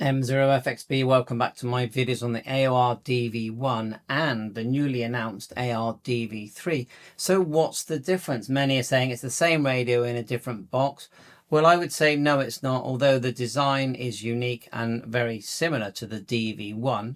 M0FXB, welcome back to my videos on the AOR DV1 and the newly announced AOR DV3. So what's the difference? Many are saying it's the same radio in a different box. Well, I would say no, it's not, although the design is unique and very similar to the DV1.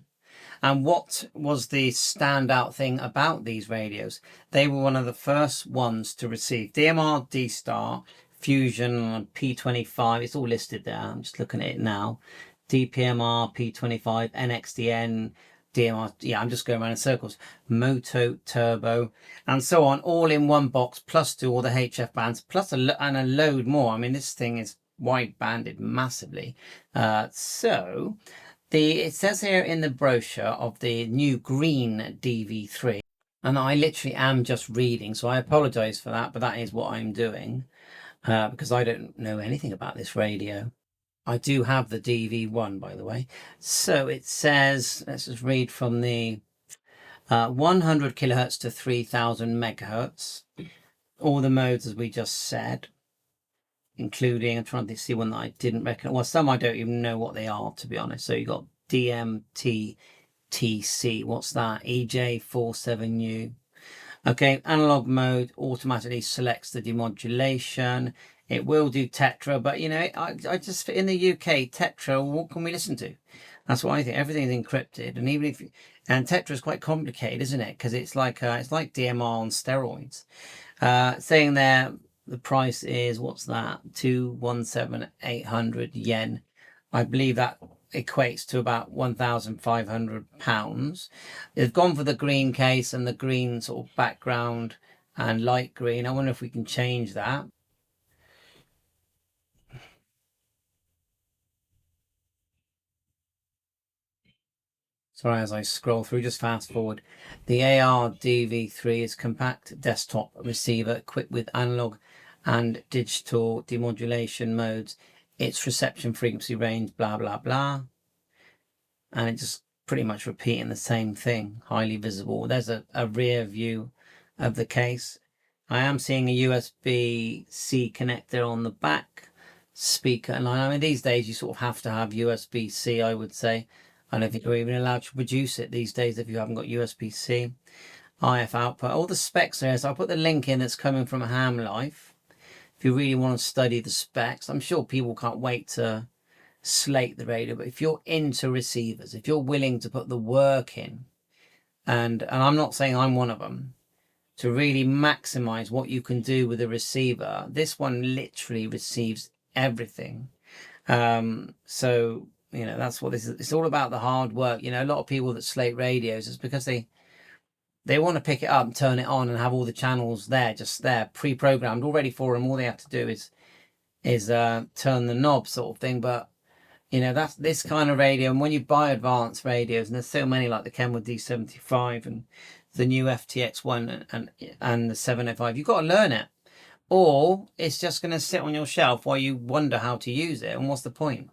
And what was the standout thing about these radios? They were one of the first ones to receive DMR, D-Star, Fusion, P25. It's all listed there. I'm just looking at it now. DPMR, P25, NXDN, DMR. Yeah, I'm just going around in circles. Moto, Turbo, and so on, all in one box, plus do all the HF bands, plus a load more. I mean, this thing is wide banded massively. It says here in the brochure of the new green DV3, and I literally am just reading, so I apologize for that, but that is what I'm doing because I don't know anything about this radio. I do have the DV1, by the way. So it says, let's just read from the 100 kilohertz to 3000 megahertz. All the modes, as we just said, including, I'm trying to see one that I didn't recognize. Well, some I don't even know what they are, to be honest. So you've got DMTTC. What's that? EJ47U. Okay, analog mode automatically selects the demodulation. It will do Tetra, but you know, I just, in the UK, Tetra, what can we listen to? That's what I think. Everything's encrypted, and even if, and Tetra is quite complicated, isn't it? Because it's like DMR on steroids. Saying there, the price is, what's that? 217,800 yen. I believe that equates to about £1,500. They've gone for the green case and the green sort of background and light green. I wonder if we can change that. Sorry, as I scroll through, just fast forward. The AOR DV3 is compact desktop receiver equipped with analog and digital demodulation modes. Its reception frequency range, blah, blah, blah. And it's just pretty much repeating the same thing. Highly visible. There's a rear view of the case. I am seeing a USB-C connector on the back speaker. And I mean, these days you sort of have to have USB-C, I would say. I don't think you're even allowed to produce it these days if you haven't got USB-C. IF output. All the specs there. So I'll put the link in that's coming from HamLife. If you really want to study the specs, I'm sure people can't wait to slate the radio. But if you're into receivers, if you're willing to put the work in, and I'm not saying I'm one of them, to really maximize what you can do with a receiver, this one literally receives everything. So you know, that's what this is. It's all about the hard work. You know, a lot of people that slate radios is because they want to pick it up and turn it on and have all the channels there, just there, pre-programmed already for them. All they have to do is turn the knob, sort of thing. But you know, that's this kind of radio. And when you buy advanced radios, and there's so many like the Kenwood D75 and the new FTX1 and the 705, you've got to learn it, or it's just going to sit on your shelf while you wonder how to use it. And what's the point?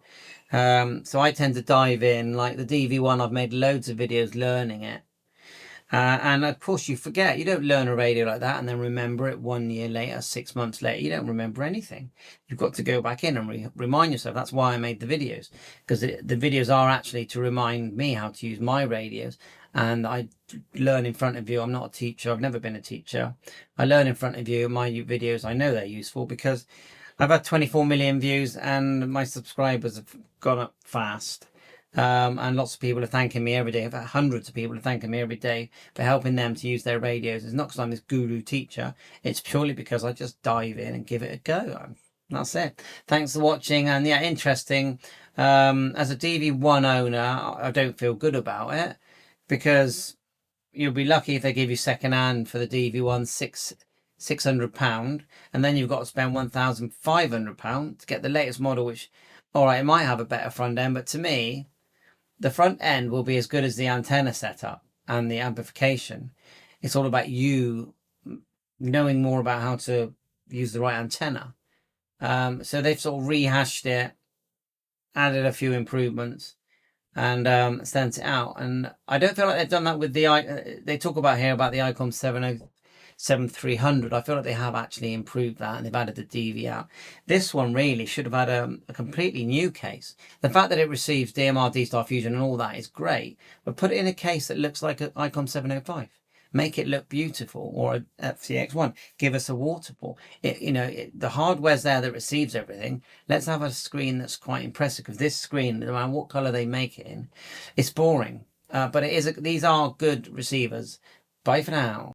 So I tend to dive in. Like the DV1, I've made loads of videos learning it. And of course you forget. You don't learn a radio like that and then remember it 1 year later, 6 months later. You don't remember anything. You've got to go back in and remind yourself. That's why I made the videos, because the videos are actually to remind me how to use my radios. And I learn in front of you. I'm not a teacher. I've never been a teacher. I learn in front of you. My videos, I know they're useful because I've had 24 million views and my subscribers have gone up fast. And lots of people are thanking me every day. I've had hundreds of people are thanking me every day for helping them to use their radios. It's not because I'm this guru teacher. It's purely because I just dive in and give it a go. That's it. Thanks for watching. And yeah, interesting. As a DV1 owner, I don't feel good about it because you'll be lucky if they give you second hand for the DV1 £600, and then you've got to spend £1,500 to get the latest model, which, all right, it might have a better front end, but to me, the front end will be as good as the antenna setup and the amplification. It's all about you knowing more about how to use the right antenna. So they've sort of rehashed it, added a few improvements, and sent it out. And I don't feel like they've done that with the they talk about here about the ICOM 7300. I feel like they have actually improved that, and they've added the DV out. This one really should have had a completely new case. The fact that it receives DMR, D-Star Fusion and all that is great, but put it in a case that looks like an Icon 705. Make it look beautiful, or a FCX1. Give us a waterfall. The hardware's there that receives everything. Let's have a screen that's quite impressive, because this screen, no matter what color they make it in, it's boring. But these are good receivers. Bye for now.